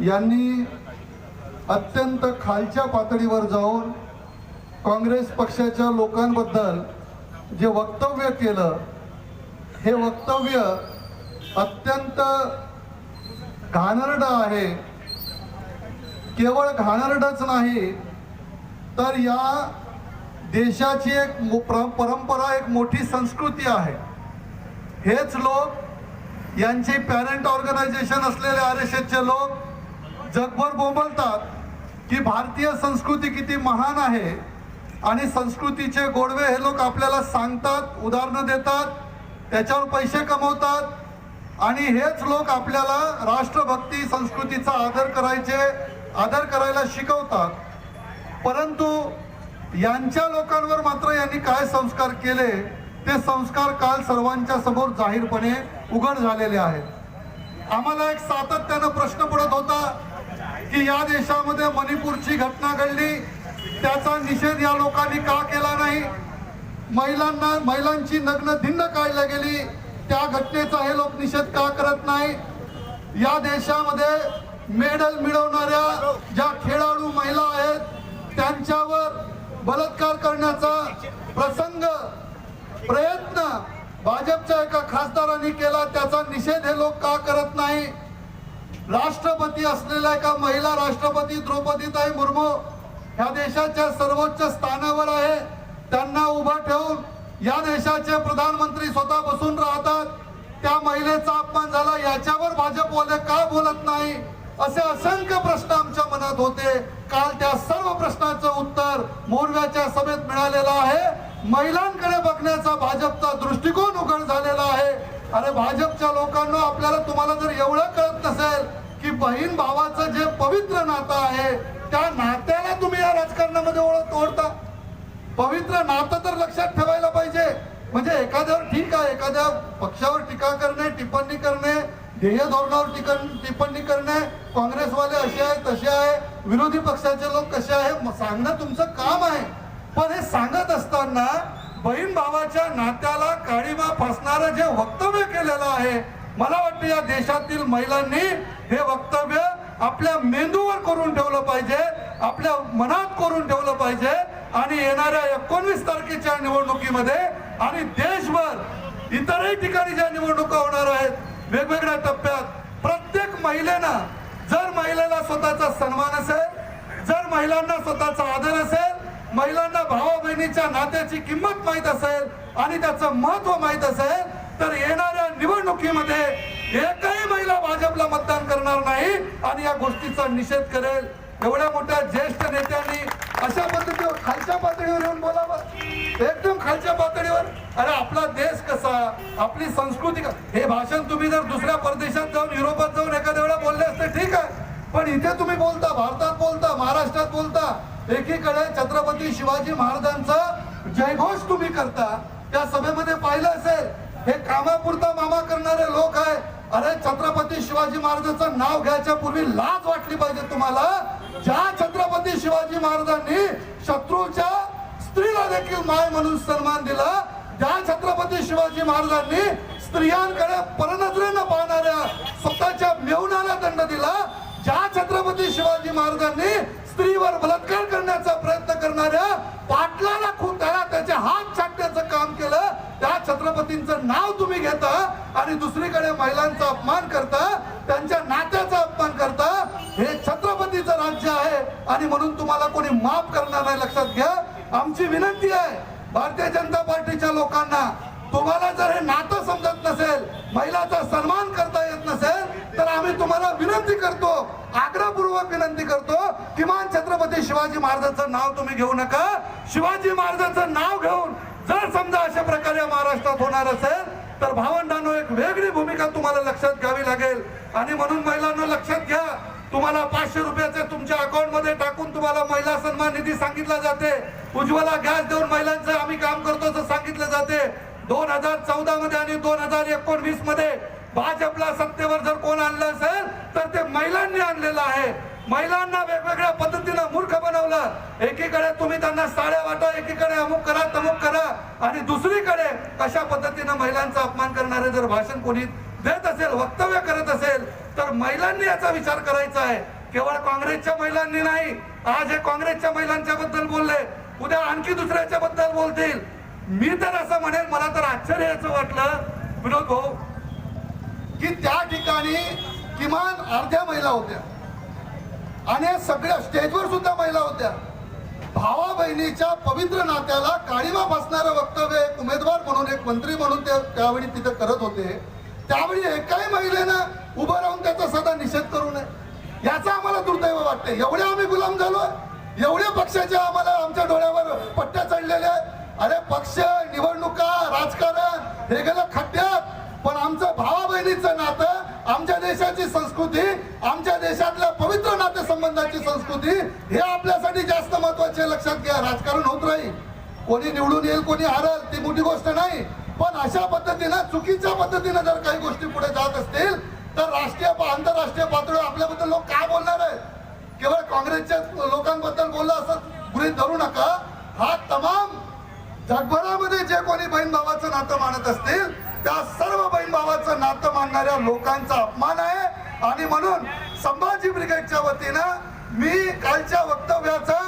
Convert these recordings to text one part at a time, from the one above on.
यांनी अत्यंत खालच्या पातळीवर जाऊन काँग्रेस पक्षाच्या लोकांबद्दल जे वक्तव्य केलं, हे वक्तव्य अत्यंत घाणेरडं आहे. केवळ घाणेरडंच नाही तर या देशाची एक परंपरा, एक मोठी संस्कृती आहे. हेच लोक, यांचे पॅरेंट ऑर्गनायझेशन असलेले RSSचे लोक जगभर बोंबलतात की भारतीय संस्कृती किती महान आहे आणि संस्कृतीचे गोडवे हे लोक आपल्याला सांगतात, उदाहरणं देतात, त्याच्यावर पैसे कमवतात आणि हेच लोक आपल्याला राष्ट्रभक्ती, संस्कृतीचा आदर करायला शिकवतात. परंतु यांच्या लोकांवर मात्र यांनी काय संस्कार केले ते संस्कार काल सर्वांच्या समोर जाहीरपणे उघड झालेले आहेत. आम्हाला एक सातत्यानं प्रश्न पडत होता की या देशामध्ये मणिपूरची घटना घडली, त्याचा निषेध या लोकांनी का केला नाही? महिलांची नग्न धिंड काढली गेली, त्या घटनेचा हे लोक निषेध का करत नाही? या देशामध्ये मेडल मिळवणाऱ्या ज्या खेळाडू महिला आहेत त्यांच्यावर बलात्कार करण्याचा प्रयत्न भाजपच्या एका खासदारांनी केला, त्याचा निषेध हे लोक का करत नाही? राष्ट्रपती असलेल्या एका महिला राष्ट्रपती द्रौपदीताई मुर्मू ह्या देशाच्या सर्वोच्च स्थानावर आहे, त्यांना उभा ठेवून या देशाचे प्रधानमंत्री स्वतः बसून राहतात, त्या महिलेचा अपमान झाला, याच्यावर भाजपवाले का बोलत नाही? असे असंख्य प्रश्न आमच्या मनात होते. काल त्या सर्व प्रश्नांचं उत्तर मोरव्याच्या सभेत मिळालेलं आहे. महिलांकडे बघण्याचा भाजपचा दृष्टिकोन उघड झालेला आहे. अरे भाजपच्या लोकांना, आपल्याला, तुम्हाला जर एवढं कळत नसेल की बहीण भावाचं जे पवित्र नातं आहे त्या नात्याला तुम्ही या राजकारणामध्ये ओढता, पवित्र नातं तर लक्षात ठेवायला पाहिजे. म्हणजे एखाद्यावर ठीक आहे, एखाद्या पक्षावर टीका करणे, टिप्पणी करणे, ध्येय धोरणावर टिप्पणी करणे, काँग्रेसवाले असे आहे तसे आहे, विरोधी पक्षाचे लोक कसे आहे सांगणं तुमचं काम आहे. पण हे सांगत असताना बहीण भावाच्या नात्याला काळीमा फासणारं जे वक्तव्य केलेलं आहे, मला वाटतं या देशातील महिलांनी हे वक्तव्य आपल्या मेंदूवर करून ठेवलं पाहिजे, आपल्या मनात करून ठेवलं पाहिजे आणि येणाऱ्या 19 तारखेच्या निवडणुकीमध्ये आणि देशभर इतरही ठिकाणी ज्या निवडणुका होणार आहेत वेगवेगळ्या टप्प्यात, प्रत्येक महिलेनं, जर महिलेला स्वतःचा सन्मान असेल, जर महिलांना स्वतःचा आदर असेल, महिलांना भावा बहिणीच्या नात्याची किंमत माहित असेल आणि त्याचं महत्व माहित असेल, तर येणाऱ्या निवडणुकीमध्ये एकही महिला भाजपला मतदान करणार नाही आणि या गोष्टीचा निषेध करेल. एवढ्या मोठ्या ज्येष्ठ नेत्यांनी अशा पद्धतीवर खालच्या पातळीवर येऊन बोलावं, एकदम खालच्या पातळीवर. अरे आपला देश कसा, आपली संस्कृती का, हे भाषण तुम्ही जर दुसऱ्या परदेशात जाऊन, युरोपात जाऊन एखाद्या वेळा बोलले असते ठीक आहे, पण इथे तुम्ही बोलता, भारतात बोलता, महाराष्ट्रात बोलता, एकीकडे छत्रपती शिवाजी महाराजांचा जयघोष तुम्ही करता. त्या सभेमध्ये पाहिलं असेल, हे कामापुरता मामा करणारे लोक आहे. अरे छत्रपती शिवाजी महाराजांचं नाव घ्यायच्या पूर्वी लाज वाटली पाहिजे तुम्हाला. ज्या छत्रपती शिवाजी महाराजांनी शत्रूच्या स्त्रीला देखील माय म्हणून सन्मान दिला, ज्या छत्रपती शिवाजी महाराजांनी स्त्रियांकडे परनजरेनं पाहणाऱ्या स्वतःच्या मेहुणाला दंड दिला, ज्या छत्रपती शिवाजी महाराजांनी स्त्रीवर बलात्कार करण्याचा प्रयत्न करणाऱ्या पाटलाला खूप त्याचे हात छाटण्याचं काम केलं, त्या छत्रपतींचं नाव तुम्ही घेता आणि दुसरीकडे महिलांचा अपमान करता, त्यांच्या नात्याचा अपमान करता. हे छत्रपतीचं राज्य आहे आणि म्हणून तुम्हाला कोणी माफ करणार नाही, लक्षात घ्या. आमची विनंती आहे भारतीय जनता पार्टीच्या लोकांना, तुम्हाला जर हे नातं समजत नसेल, महिलाचा सन्मान करता येत नसेल, तर आम्ही तुम्हाला विनंती करतो, आग्रहपूर्वक विनंती करतो, किमान छत्रपती शिवाजी महाराजांचं नाव तुम्ही घेऊ नका. शिवाजी महाराजांचं नाव घेऊन जर समजा अशा प्रकारे महाराष्ट्रात होणार असेल तर भावंडांनो एक वेगळी भूमिका तुम्हाला लक्षात घ्यावी लागेल. आणि म्हणून महिलांना लक्षात घ्या, तुम्हाला 500 रुपयाचे तुमच्या अकाउंट मध्ये टाकून तुम्हाला महिला सन्मान निधी सांगितला जाते, उज्ज्वला गॅस देऊन महिलांचं आम्ही काम करतो असं सांगितलं जाते. 2014 मध्ये आणि 2019 मध्ये भाजपला सत्तेवर जर कोण आणलं असेल तर ते महिलांनी आणलेलं आहे. महिलांना वेगवेगळ्या पद्धतीनं मूर्ख बनवलं. एकीकडे तुम्ही त्यांना साड्या वाटा, एकीकडे अमुक करा तमुक करा आणि दुसरीकडे कशा पद्धतीनं महिलांचा अपमान करणारे जर भाषण कोणी देत असेल, वक्तव्य करत असेल तर महिलांनी याचा विचार करायचा आहे. केवळ काँग्रेसच्या महिलांनी नाही. आज हे काँग्रेसच्या महिलांच्या बद्दल बोलले, उद्या आणखी दुसऱ्याच्या बद्दल बोलतील. मी तर असं म्हणेल, मला तर आश्चर्य याचं वाटलं विनोद भाऊ की त्या ठिकाणी किमान अर्ध्या महिला होत्या आणि सगळ्या स्टेजवर सुद्धा महिला होत्या. भावा बहिणीच्या पवित्र नात्याला काळीमा फासणारं वक्तव्य एक उमेदवार म्हणून, एक मंत्री म्हणून ते त्यावेळी तिथे करत होते. त्यावेळी एकाही महिलेनं उभं राहून त्याचा सदा निषेध करू नये, याचा आम्हाला दुर्दैव वाटते. एवढे आम्ही गुलाम झालोय, एवढे पक्षाच्या आम्हाला आमच्या डोळ्यावर पट्ट्या चढलेल्या आहेत. अरे पक्ष, निवडणुका, राजकारण हे गेलं खड्ड्यात, पण आमचं भावा बहिणीचं नातं, आमच्या देशाची संस्कृती, आमच्या देशातल्या पवित्र नातेसंबंधाची संस्कृती हे आपल्यासाठी जास्त महत्वाचे. लक्षात घ्या, राजकारण होत राहील, कोणी निवडून येईल कोणी हारल, ती मोठी गोष्ट नाही. पण अशा पद्धतीनं, चुकीच्या पद्धतीनं जर काही गोष्टी पुढे जात असतील तर राष्ट्रीय आंतरराष्ट्रीय पातळीवर आपल्याबद्दल लोक काय बोलणार आहेत? केवळ काँग्रेसच्या लोकांबद्दल बोललं असं गृहीत धरू नका. हा तमाम जगभरामध्ये जे कोणी बहीण भावाचं नातं मानत असतील त्या सर्व बहीण भावाचं नातं मानणाऱ्या लोकांचा अपमान आहे. आणि म्हणून संभाजी ब्रिगेडच्या वतीनं मी कालच्या वक्तव्याचा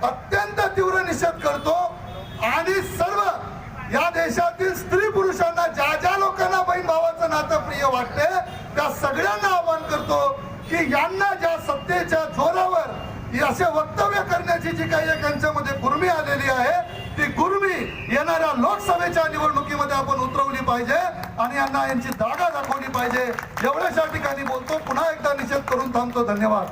अत्यंत तीव्र निषेध करतो आणि सर्व या देशातील स्त्री पुरुषांना, ज्या ज्या लोकांना बहीण भावाचं नातं प्रिय वाटते त्या सगळ्यांना आवाहन करतो की यांना ज्या सत्तेच्या जोरावर असे वक्तव्य करण्याची जी काही यांच्यामध्ये गुर्मी आलेली आहे ती गुर्मी येणाऱ्या लोकसभेच्या निवडणुकीमध्ये आपण उतरवली पाहिजे आणि यांना यांची जागा दाखवली पाहिजे. एवढ्याशा ठिकाणी बोलतो, पुन्हा एकदा निषेध करून थांबतो. धन्यवाद.